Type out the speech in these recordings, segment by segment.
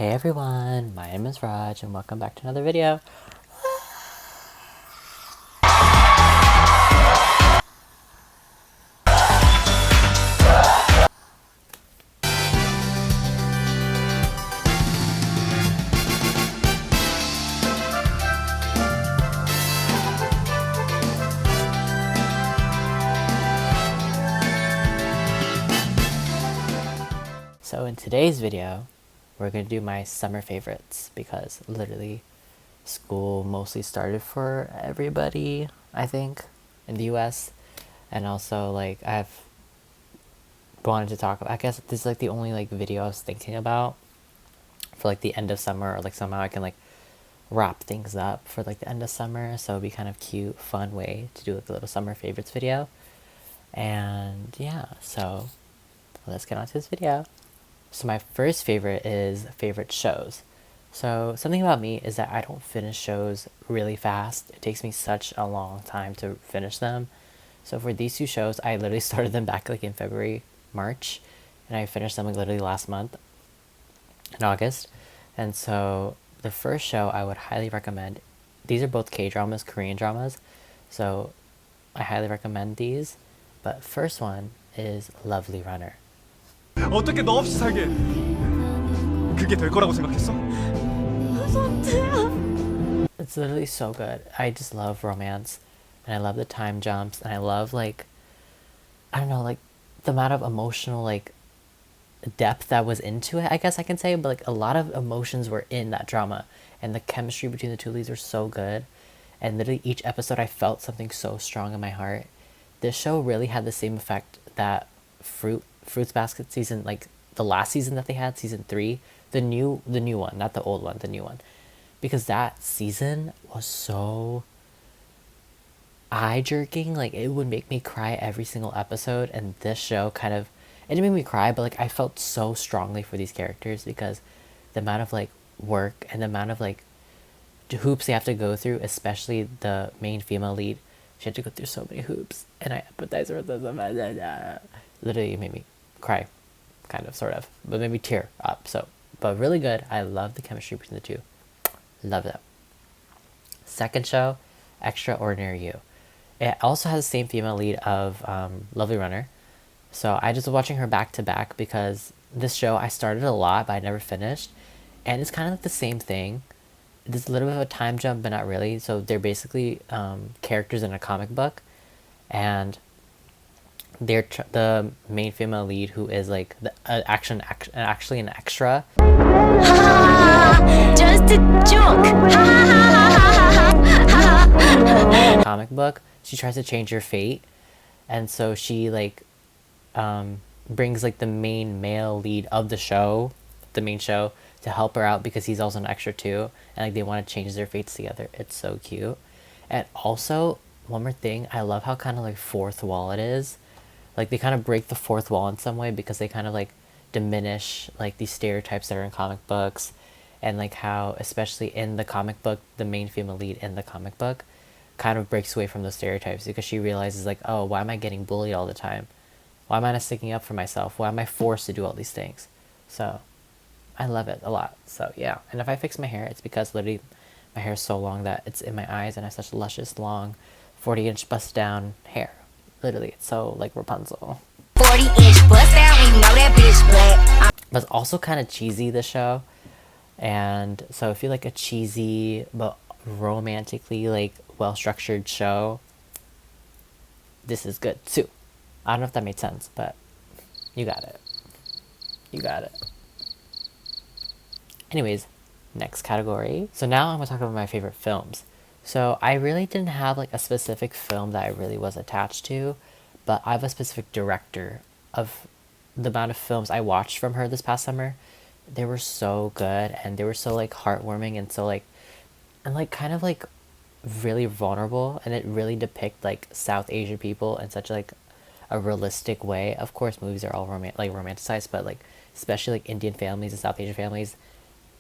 Hey everyone, my name is Vraj and welcome back to another video. So in today's video, we're going to do my summer favorites because literally school mostly started for everybody, I think, in the US. And also like I've wanted to talk about, I guess this is like the only like video I was thinking about for like the end of summer, or like somehow I can like wrap things up for like the end of summer. So it'd be kind of cute, fun way to do like a little summer favorites video. And yeah, so let's get on to this video. So my first favorite is favorite shows. So something about me is that I don't finish shows really fast. It takes me such a long time to finish them. So for these two shows, I literally started them back like in February, March, and I finished them like literally last month in August. And so the first show I would highly recommend, these are both K-dramas, Korean dramas, so I highly recommend these. But first one is Lovely Runner. 어떻게 너 없이 살게? 그게 될 거라고 생각했어? It's literally so good. I just love romance, and I love the time jumps, and I love like, I don't know, like the amount of emotional like depth that was into it, I guess I can say, but like a lot of emotions were in that drama, and the chemistry between the two leads were so good, and literally each episode I felt something so strong in my heart. This show really had the same effect that Fruits Basket season, like the last season that they had, season 3, the new one, not the old one, the new one, because that season was so eye-jerking. Like it would make me cry every single episode, and this show kind of, it didn't make me cry, but like I felt so strongly for these characters because the amount of like work and the amount of like hoops they have to go through, especially the main female lead. She had to go through so many hoops, and I empathize with them. Literally, it made me cry, kind of, sort of, but maybe tear up. So, but really good. I love the chemistry between the two. Love them. Second show, Extraordinary You. It also has the same female lead of Lovely Runner. So I just was watching her back to back because this show I started a lot, but I never finished, and it's kind of like the same thing. There's a little bit of a time jump, but not really. So they're basically characters in a comic book, and they're the main female lead, who is like the actually an extra. Just a joke. Comic book. She tries to change her fate, and so she like brings like the main male lead of the show, the main show, to help her out because he's also an extra too, and like they want to change their fates together. It's so cute. And also one more thing, I love how kind of like fourth wall it is. Like they kind of break the fourth wall in some way because they kind of like diminish like these stereotypes that are in comic books, and like how especially in the comic book the main female lead in the comic book kind of breaks away from those stereotypes because she realizes like, oh, why am I getting bullied all the time? Why am I not sticking up for myself? Why am I forced to do all these things? So I love it a lot. So yeah, and if I fix my hair, it's because literally my hair is so long that it's in my eyes, and I have such luscious long 40-inch bust down hair. Literally, it's so like Rapunzel. 40-inch bust down, we know that bitch black. But it's also kind of cheesy, the show, and so if you like a cheesy but romantically like well-structured show, this is good too. I don't know if that made sense, but you got it. You got it. Anyways, next category. So now I'm gonna talk about my favorite films. So I really didn't have like a specific film that I really was attached to, but I have a specific director of the amount of films I watched from her this past summer. They were so good, and they were so like heartwarming, and so like, and like kind of like really vulnerable, and it really depict like South Asian people in such like a realistic way. Of course, movies are all romanticized, but like especially like Indian families and South Asian families,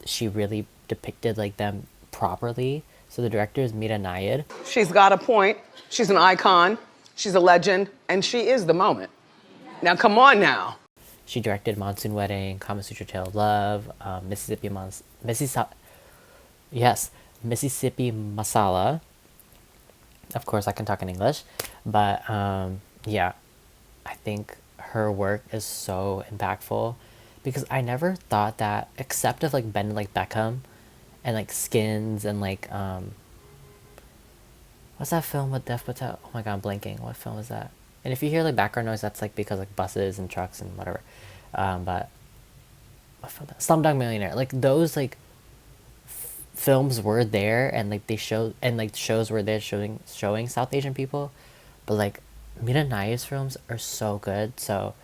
she really depicted like them properly. So the director is Meera Nair. She's got a point. She's an icon. She's a legend, and she is the moment. Now, come on now. She directed Monsoon Wedding, Kama Sutra Tale of Love, Mississippi Masala. Of course, I can talk in English, but yeah, I think her work is so impactful because I never thought that, except of like Ben like Beckham and like Skins and like what's that film with Dev Patel? Oh my god, I'm blanking. What film is that? And if you hear like background noise, that's like because like buses and trucks and whatever. But what film? Slumdog Millionaire. Like those like films were there and like they show and like shows were there showing South Asian people, but like Mira Nair's films are so good. So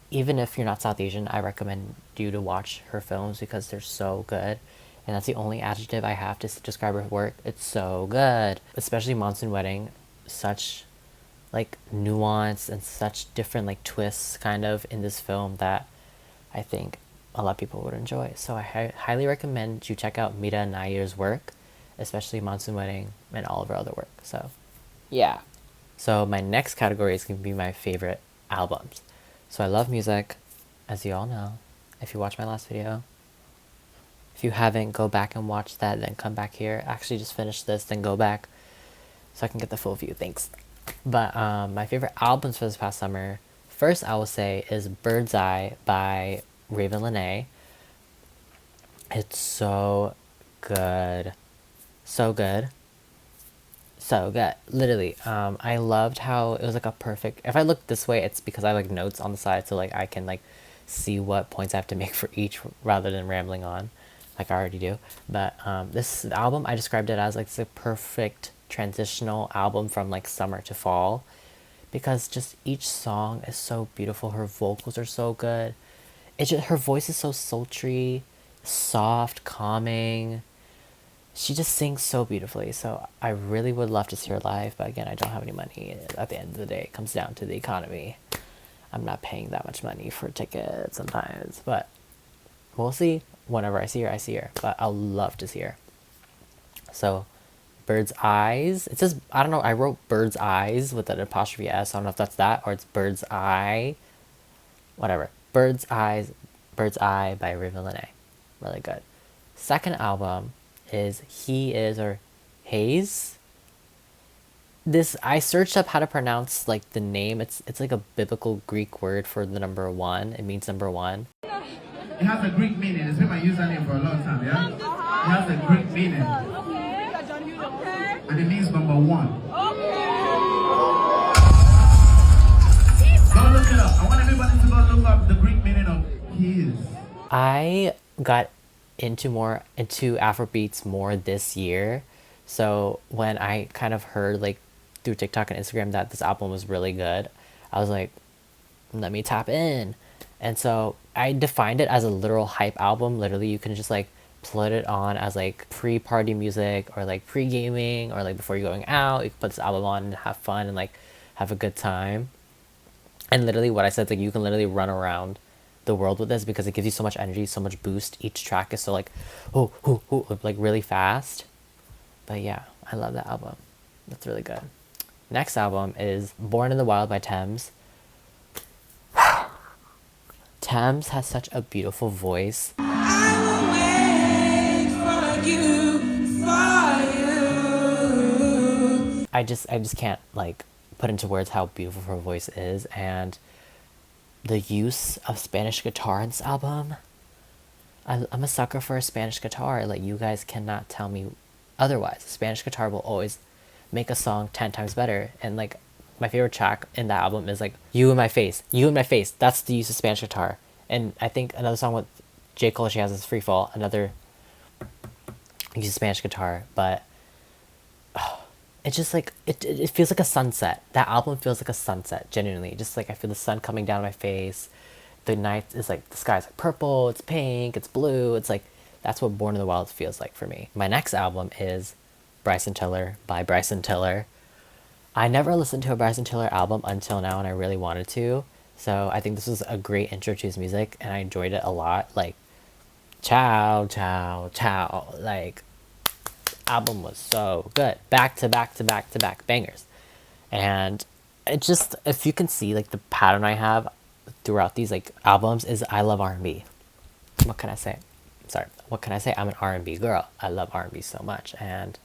even if you're not South Asian, I recommend you to watch her films because they're so good. And that's the only adjective I have to describe her work. It's so good, especially Monsoon Wedding. Such like nuance and such different like twists kind of in this film that I think a lot of people would enjoy. So I highly recommend you check out Mira Nair's work, especially Monsoon Wedding and all of her other work. So yeah. So my next category is going to be my favorite albums. So I love music, as you all know, if you watched my last video. If you haven't, go back and watch that, then come back here. Actually, just finish this, then go back so I can get the full view. Thanks. But my favorite albums for this past summer, first I will say is Bird's Eye by Raven Lenae. It's so good. So good. So good. Literally. I loved how it was like a perfect, if I look this way, it's because I have like notes on the side so like I can like see what points I have to make for each rather than rambling on like I already do. But this album, I described it as like it's a perfect transitional album from like summer to fall because just each song is so beautiful. Her vocals are so good. It's just, her voice is so sultry, soft, calming. She just sings so beautifully. So I really would love to see her live, but again, I don't have any money. At the end of the day, it comes down to the economy. I'm not paying that much money for tickets sometimes, but we'll see. Whenever I see her, I see her. But I'll love to see her. So, Bird's Eyes. It says, I don't know, I wrote Bird's Eyes with an apostrophe S. I don't know if that's that or it's Bird's Eye. Whatever. Bird's Eyes, Bird's Eye by Raven Lenae. Really good. Second album is He Is or Hayes. This, I searched up how to pronounce like the name. It's like a biblical Greek word for the number one. It means number one. It has a Greek meaning. It's been my username for a long time, yeah? It has a Greek meaning. And it means number one. Go look it up. I want everybody to go look up the Greek meaning of his. I got into Afrobeats more this year. So when I kind of heard like through TikTok and Instagram that this album was really good, I was like, let me tap in. And so I defined it as a literal hype album. Literally, you can just like put it on as like pre-party music or like pre-gaming or like before you're going out. You can put this album on and have fun and like have a good time. And literally what I said, like you can literally run around the world with this because it gives you so much energy, so much boost. Each track is so like, like really fast. But yeah, I love that album. That's really good. Next album is Born in the Wild by Thames. Thames has such a beautiful voice. I just can't like put into words how beautiful her voice is, and the use of Spanish guitar in this album. I'm a sucker for a Spanish guitar. Like you guys cannot tell me otherwise. Spanish guitar will always make a song 10 times better. And like my favorite track in that album is like You in My Face. You in My Face. That's the use of Spanish guitar. And I think another song with J. Cole she has is Free Fall. Another use of Spanish guitar. But it's just like it feels like a sunset. That album feels like a sunset, genuinely. Just like I feel the sun coming down my face. The night is like the sky's like purple, it's pink, it's blue. It's like that's what Born in the Wild feels like for me. My next album is Bryson Tiller by Bryson Tiller. I never listened to a Bryson Tiller album until now, and I really wanted to. So I think this was a great intro to his music, and I enjoyed it a lot. Like, ciao, ciao, ciao. Like, album was so good. Back to back to back to back bangers. And it just, if you can see like the pattern I have, throughout these like albums is I love R&B. What can I say? Sorry, what can I say? I'm an R&B girl. I love R&B so much, and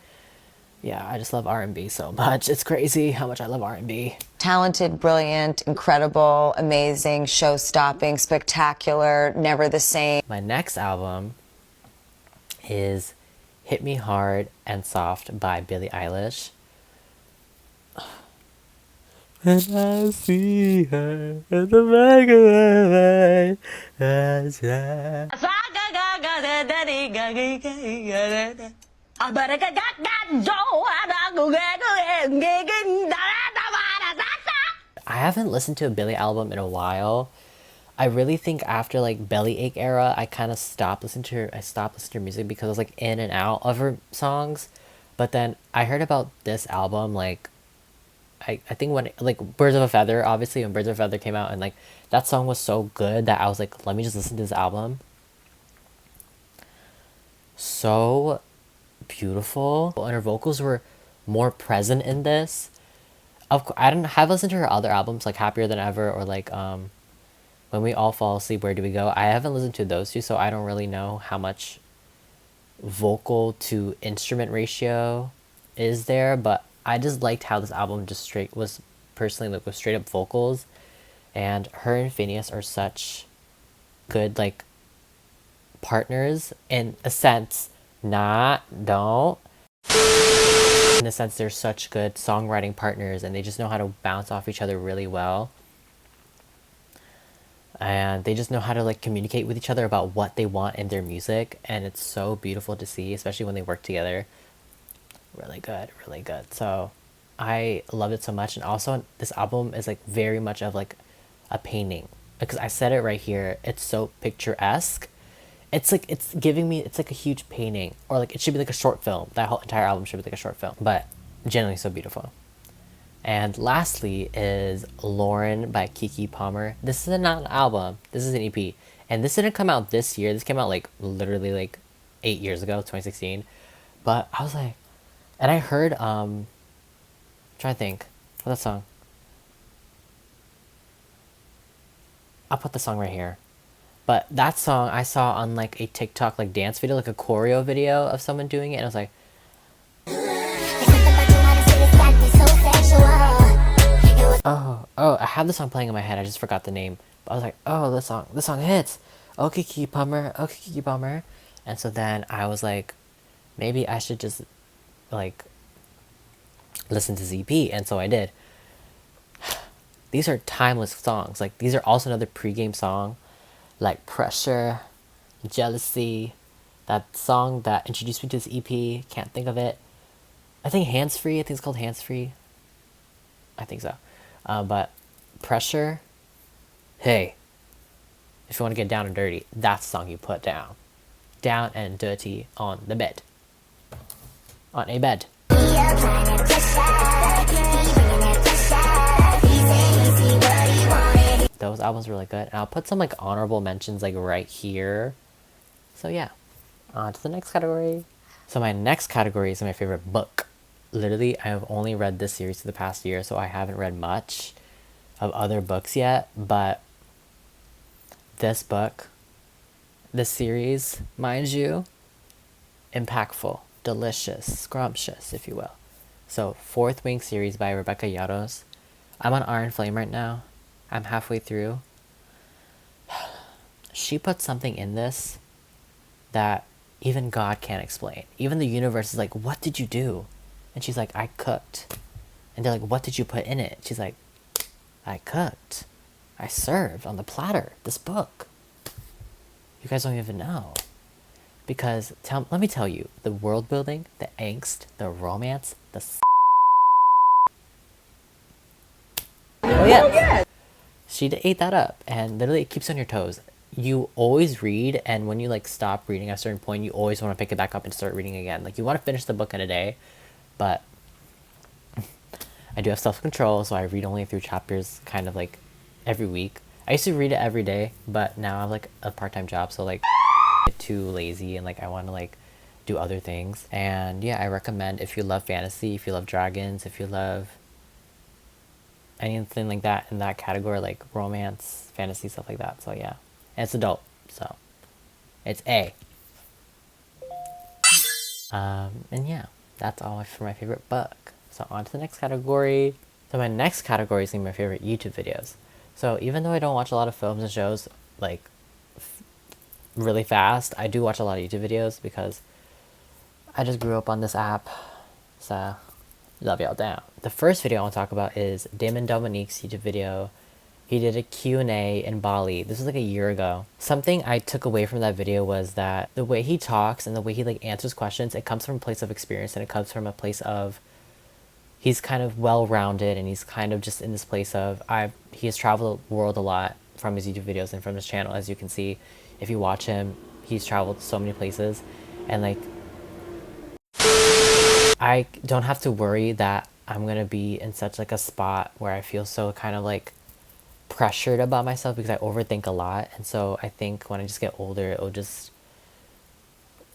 yeah, I just love R&B so much. It's crazy how much I love R&B. Talented, brilliant, incredible, amazing, show-stopping, spectacular, never the same. My next album is Hit Me Hard and Soft by Billie Eilish. When I see her in the back of my mind, I haven't listened to a Billie album in a while. I really think after like Bellyache era, I kind of stopped listening to her. I stopped listening to her music because I was like in and out of her songs. But then I heard about this album like I think when like Birds of a Feather, obviously when Birds of a Feather came out, and like that song was so good that I was like, let me just listen to this album. So beautiful, and her vocals were more present in this. I don't have listened to her other albums like Happier Than Ever or like When We All Fall Asleep, Where Do We Go? I haven't listened to those two, so I don't really know how much vocal to instrument ratio is there, but I just liked how this album just straight was personally like with straight up vocals, and her and Phineas are such good like partners in a sense, don't. In a sense, they're such good songwriting partners, and they just know how to bounce off each other really well. And they just know how to like communicate with each other about what they want in their music, and it's so beautiful to see, especially when they work together. Really good, really good. So I loved it so much, and also this album is like very much of like a painting, because I said it right here, it's so picturesque. It's like it's giving me, it's like a huge painting, or like it should be like a short film. That whole entire album should be like a short film, but generally so beautiful. And lastly is Lauren by Kiki Palmer. This is not an album, this is an EP, and this didn't come out this year. This came out like literally like 8 years ago, 2016. But I was like, and I heard I'm trying to think what's that song. I'll put the song right here. But that song I saw on like a TikTok like dance video, like a choreo video of someone doing it, and I was like, oh, I have the song playing in my head. I just forgot the name. But I was like, oh, this song hits. Okay, Kiki Palmer. Okay, Kiki Palmer. And so then I was like, maybe I should just like listen to ZP, and so I did. These are timeless songs. Like these are also another pregame song, like Pressure, Jealousy, that song that introduced me to this EP. Can't think of it. I think Hands Free. I think it's called Hands Free. I think so. But Pressure. Hey, if you want to get down and dirty, that's the song you put down and dirty on the bed. On a bed. Those albums were really good. And I'll put some like honorable mentions like right here. So yeah, on to the next category. So my next category is my favorite book. Literally, I have only read this series for the past year, so I haven't read much of other books yet. But this book, this series, mind you, impactful, delicious, scrumptious, if you will. So, Fourth Wing series by Rebecca Yarros. I'm on Iron Flame right now. I'm halfway through. She put something in this that even God can't explain. Even the universe is like, what did you do? And she's like, I cooked. And they're like, what did you put in it? She's like, I cooked. I served on the platter this book. You guys don't even know. Because let me tell you, the world building, the angst, the romance, the oh yeah. She ate that up, and literally it keeps you on your toes. You always read, and when you like stop reading at a certain point, you always want to pick it back up and start reading again. Like you want to finish the book in a day, but I do have self-control, so I read only through chapters kind of like every week. I used to read it every day, but now I have like a part-time job, so like I get too lazy and like I want to like do other things. And yeah, I recommend if you love fantasy, if you love dragons, if you love anything like that in that category, like romance, fantasy, stuff like that. So yeah, and it's adult, so it's A. And yeah, that's all for my favorite book. So on to the next category. So my next category is gonna be my favorite YouTube videos. So even though I don't watch a lot of films and shows like really fast, I do watch a lot of YouTube videos because I just grew up on this app. So love y'all down. The first video I want to talk about is Damon Dominique's YouTube video. He did a Q&A in Bali. This was like a year ago. Something I took away from that video was that the way he talks and the way he like answers questions, it comes from a place of experience, and it comes from a place of he's kind of well-rounded, and he's kind of just in this place of he has traveled the world a lot from his YouTube videos and from his channel. As you can see, if you watch him, he's traveled so many places, and like I don't have to worry that I'm gonna be in such like a spot where I feel so kind of like pressured about myself because I overthink a lot. And so I think when I just get older, it'll just,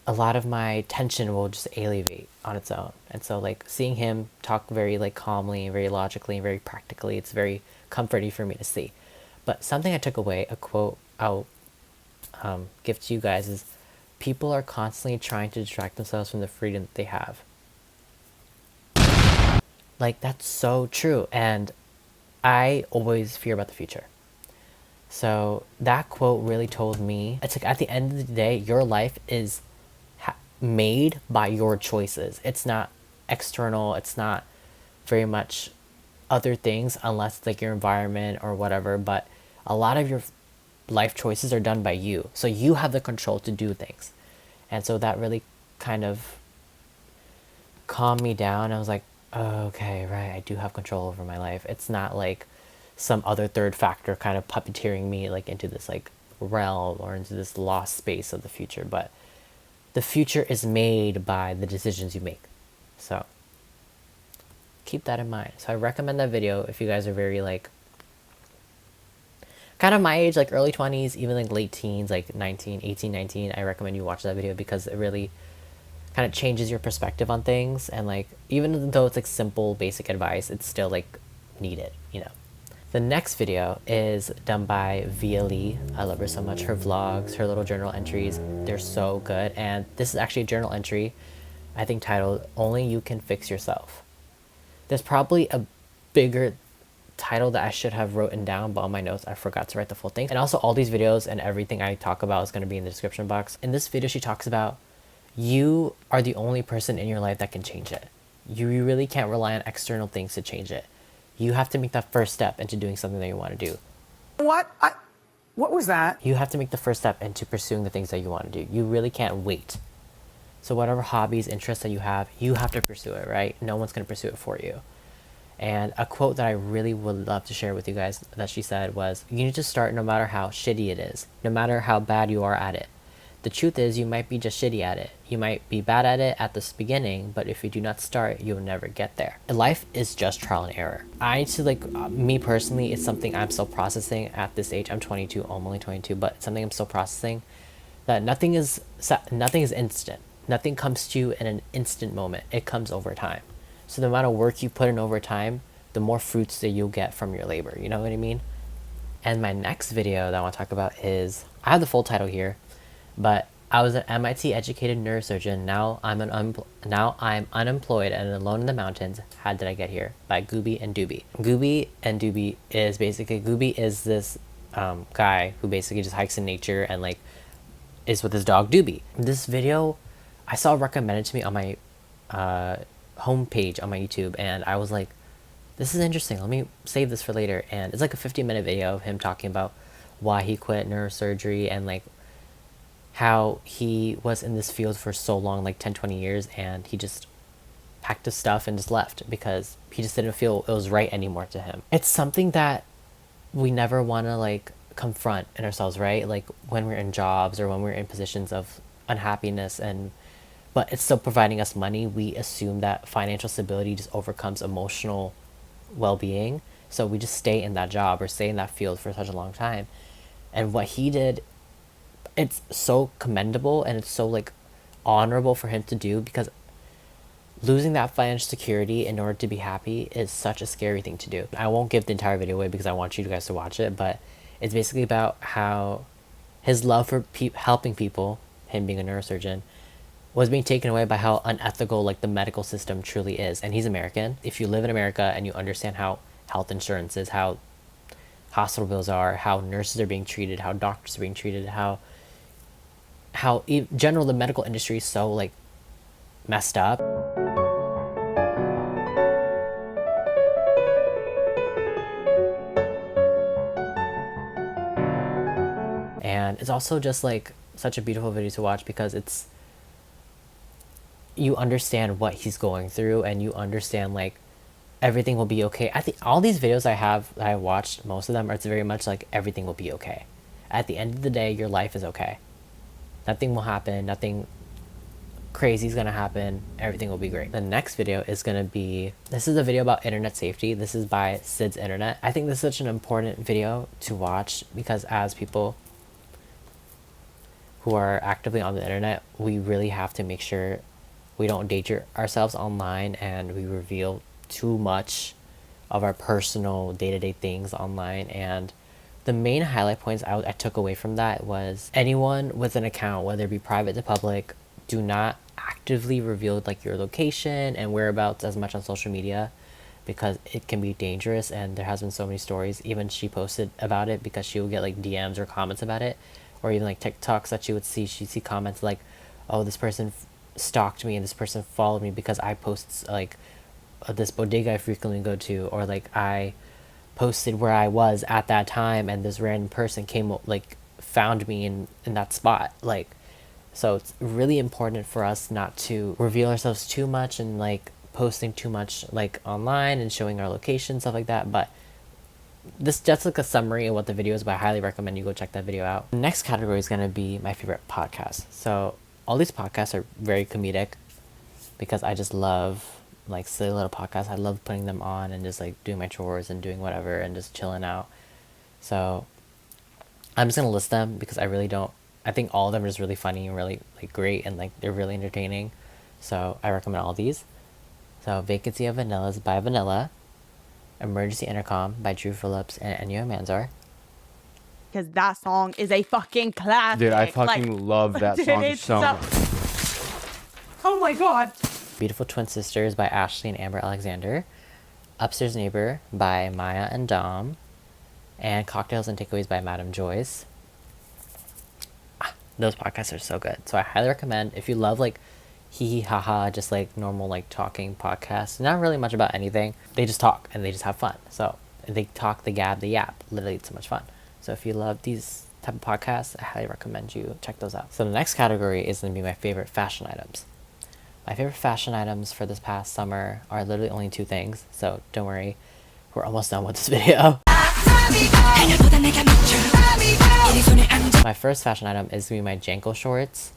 a lot of my tension will just alleviate on its own. And so like seeing him talk very like calmly, very logically, very practically, it's very comforting for me to see. But something I took away, a quote I'll give to you guys, is people are constantly trying to distract themselves from the freedom that they have. Like, that's so true. And I always fear about the future. So that quote really told me, it's like at the end of the day, your life is made by your choices. It's not external. It's not very much other things unless it's like your environment or whatever. But a lot of your life choices are done by you. So you have the control to do things. And so that really kind of calmed me down. I was like, oh, okay, right, I do have control over my life. It's not like some other third factor kind of puppeteering me like into this like realm or into this lost space of the future, but the future is made by the decisions you make. So keep that in mind. So I recommend that video if you guys are very like kind of my age, like early 20s, even like late teens, like 18, 19. I recommend you watch that video because it really kind of changes your perspective on things. And like, even though it's like simple, basic advice, it's still like needed, you know. The next video is done by VLE. I love her so much. Her vlogs, her little journal entries, they're so good. And this is actually a journal entry, I think titled, Only You Can Fix Yourself. There's probably a bigger title that I should have written down, but on my notes, I forgot to write the full thing. And also all these videos and everything I talk about is going to be in the description box. In this video, she talks about you are the only person in your life that can change it. You really can't rely on external things to change it. You have to make that first step into doing something that you want to do. What? What was that? You have to make the first step into pursuing the things that you want to do. You really can't wait. So whatever hobbies, interests that you have to pursue it, right? No one's going to pursue it for you. And a quote that I really would love to share with you guys that she said was, you need to start no matter how shitty it is, no matter how bad you are at it. The truth is, you might be just shitty at it. You might be bad at it at the beginning, but if you do not start, you'll never get there. Life is just trial and error. I need to like, me personally, it's something I'm still processing at this age. I'm 22, I'm only 22, but it's something I'm still processing, that nothing is instant. Nothing comes to you in an instant moment. It comes over time. So the amount of work you put in over time, the more fruits that you'll get from your labor. You know what I mean? And my next video that I want to talk about is, I have the full title here, but I was an MIT educated neurosurgeon. Now I'm unemployed and alone in the mountains. How did I get here? By Gooby and Doobie. Gooby and Doobie is basically, Gooby is this guy who basically just hikes in nature and like is with his dog Doobie. This video I saw recommended to me on my homepage on my YouTube, and I was like, this is interesting, let me save this for later. And it's like a 15-minute video of him talking about why he quit neurosurgery and like how he was in this field for so long, like 10-20 years, and he just packed his stuff and just left because he just didn't feel it was right anymore to him. It's something that we never want to like confront in ourselves, right? Like when we're in jobs or when we're in positions of unhappiness, but it's still providing us money, we assume that financial stability just overcomes emotional well-being. So we just stay in that job or stay in that field for such a long time. And what he did, it's so commendable and it's so like honorable for him to do, because losing that financial security in order to be happy is such a scary thing to do. I won't give the entire video away because I want you guys to watch it, but it's basically about how his love for helping people, him being a neurosurgeon, was being taken away by how unethical like the medical system truly is. And he's American. If you live in America and you understand how health insurance is, how hospital bills are, how nurses are being treated, how doctors are being treated, how in general the medical industry is so like messed up. And it's also just like such a beautiful video to watch because you understand what he's going through and you understand like everything will be okay. I think all these videos that I watched, most of them, it's very much like everything will be okay. At the end of the day, your life is okay. Nothing will happen. Nothing crazy is going to happen. Everything will be great. The next video is going to be, this is a video about internet safety. This is by Sid's Internet. I think this is such an important video to watch because as people who are actively on the internet, we really have to make sure we don't danger ourselves online and we reveal too much of our personal day-to-day things online. And the main highlight points I took away from that was anyone with an account, whether it be private to public, do not actively reveal like your location and whereabouts as much on social media because it can be dangerous. And there has been so many stories, even she posted about it because she would get like DMs or comments about it, or even like TikToks that she'd see comments like, oh, this person stalked me and this person followed me because I post like this bodega I frequently go to, or like I posted where I was at that time and this random person came like found me in that spot. Like, so it's really important for us not to reveal ourselves too much and like posting too much like online and showing our location, stuff like that. But this just like a summary of what the video is, but I highly recommend you go check that video out. The next category is going to be my favorite podcasts. So all these podcasts are very comedic because I just love like silly little podcasts. I love putting them on and just like doing my chores and doing whatever and just chilling out. So I'm just gonna list them because I think all of them are just really funny and really like great and like they're really entertaining. So I recommend all these. So Vacancy of Vanillas by Vanilla, Emergency Intercom by Drew Phillips and Enya Manzar. Because that song is a fucking classic. Dude, I fucking love that dude, song it's so much. Oh my god. Beautiful Twin Sisters by Ashley and Amber Alexander, Upstairs Neighbor by Maya and Dom, and Cocktails and Takeaways by Madam Joyce. Those podcasts are so good. So I highly recommend if you love like hee hee ha ha, just like normal like talking podcasts. Not really much about anything. They just talk and they just have fun. So they talk, they gab, they yap. Literally, it's so much fun. So if you love these type of podcasts, I highly recommend you check those out. So the next category is going to be my favorite fashion items. My favorite fashion items for this past summer are literally only two things, so don't worry, we're almost done with this video. My first fashion item is going to be my Janko shorts.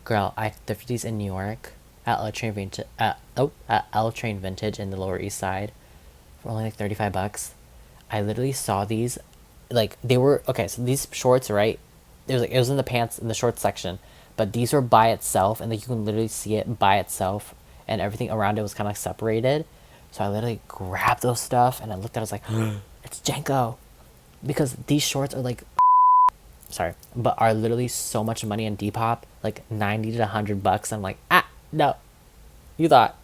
Girl, I thrifted these in New York at L Train Vintage in the Lower East Side for only like 35 bucks. I literally saw these, like they were, okay, so these shorts, right? It was in the pants in the shorts section. But these were by itself, and like you can literally see it by itself, and everything around it was kind of like separated. So I literally grabbed those stuff, and I looked at it, I was like, it's Janko. Because these shorts are like, sorry, but are literally so much money on Depop, like 90 to 100 bucks. I'm like, no, you thought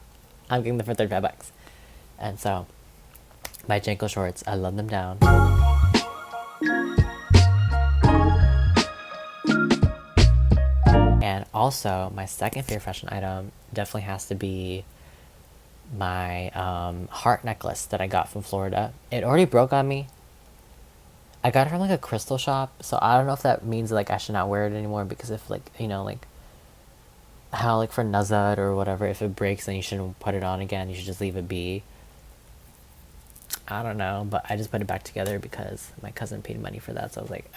I'm getting them for 35 bucks. And so, my Janko shorts, I love them down. And also, my second favorite fashion item definitely has to be my heart necklace that I got from Florida. It already broke on me. I got it from like a crystal shop, so I don't know if that means like I should not wear it anymore because if like, you know, like how like for Nazad or whatever, if it breaks then you shouldn't put it on again, you should just leave it be. I don't know, but I just put it back together because my cousin paid money for that, so I was like,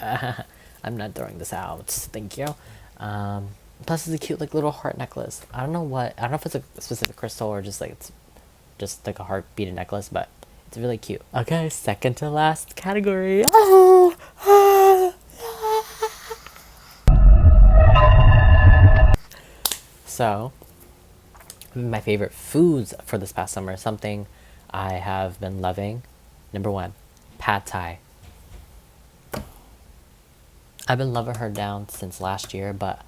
I'm not throwing this out, thank you. Plus it's a cute like little heart necklace. I don't know if it's a specific crystal or just like it's just like a heart beaded necklace, but it's really cute. Okay, second to last category. So My favorite foods for this past summer, something I have been loving. Number 1, pad thai. I've been loving her down since last year, but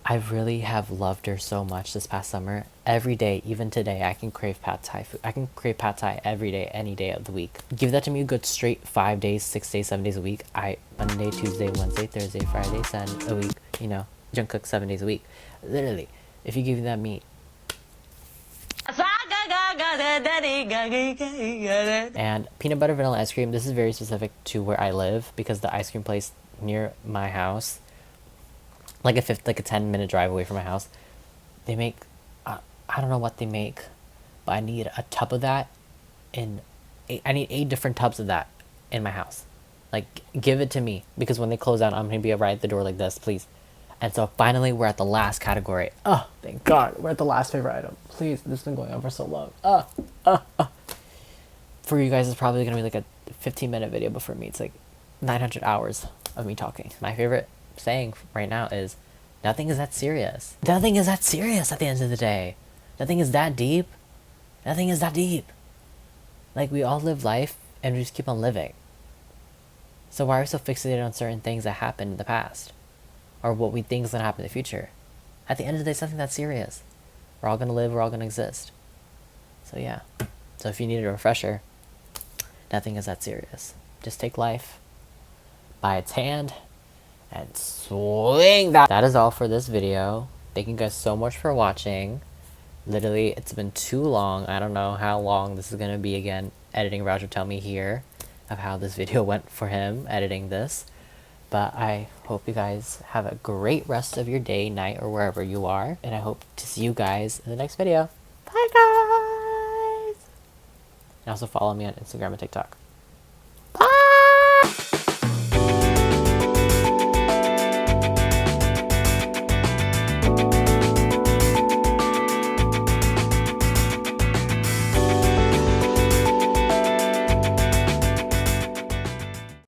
I really have loved her so much this past summer. Every day, even today, I can crave pad thai food. I can crave pad thai every day, any day of the week. Give that to me a good straight 5 days, 6 days, 7 days a week. Monday, Tuesday, Wednesday, Thursday, Friday, Saturday a week, you know, Jungkook 7 days a week. Literally, if you give me that meat. And peanut butter vanilla ice cream, this is very specific to where I live because the ice cream place near my house, like a 10-minute drive away from my house, they make, I don't know what they make, but I need a tub of that I need 8 different tubs of that in my house. Like, give it to me, because when they close down, I'm gonna be right at the door like this, please. And so finally, we're at the last category. Oh, thank God, we're at the last favorite item. Please, this has been going on for so long. For you guys, it's probably gonna be like a 15-minute video, but for me, it's like 900 hours of me talking. My favorite saying right now is, nothing is that serious. Nothing is that serious at the end of the day. Nothing is that deep. Nothing is that deep. Like, we all live life and we just keep on living. So why are we so fixated on certain things that happened in the past? Or what we think is going to happen in the future? At the end of the day, it's nothing that serious. We're all going to live, we're all going to exist. So yeah. So if you need a refresher, nothing is that serious. Just take life by its hand and swing that. That is all for this video. Thank you guys so much for watching. Literally, it's been too long. I don't know how long this is going to be again. Editing Vraj will tell me here of how this video went for him, editing this. But I hope you guys have a great rest of your day, night, or wherever you are. And I hope to see you guys in the next video. Bye, guys! And also follow me on Instagram and TikTok.